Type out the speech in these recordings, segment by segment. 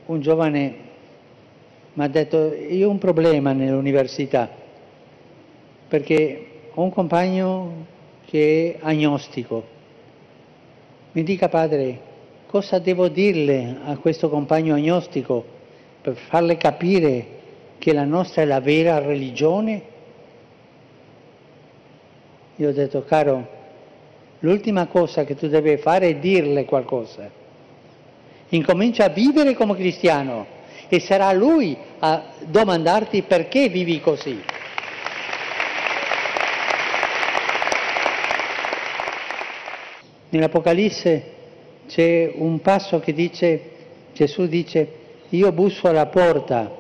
un giovane mi ha detto: io ho un problema nell'università, perché ho un compagno che è agnostico. Mi dica, padre, cosa devo dirle a questo compagno agnostico per farle capire che la nostra è la vera religione? Io ho detto: caro, l'ultima cosa che tu devi fare è dirle qualcosa. Incomincia a vivere come cristiano e sarà lui a domandarti perché vivi così. Nell'Apocalisse c'è un passo che dice, Gesù dice: io busso alla porta,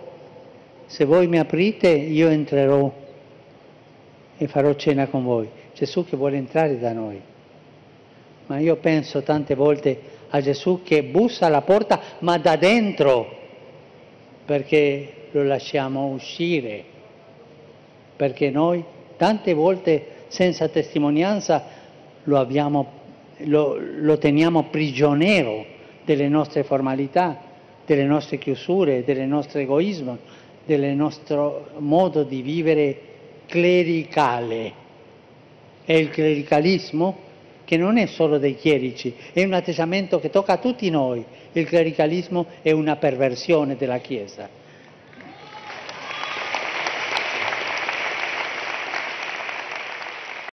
se voi mi aprite io entrerò e farò cena con voi. Gesù che vuole entrare da noi. Ma io penso tante volte a Gesù che bussa alla porta, ma da dentro, perché lo lasciamo uscire. Perché noi tante volte senza testimonianza lo teniamo prigioniero delle nostre formalità, delle nostre chiusure, del nostro egoismo, del nostro modo di vivere clericale. È il clericalismo che non è solo dei chierici, è un atteggiamento che tocca a tutti noi. Il clericalismo è una perversione della Chiesa.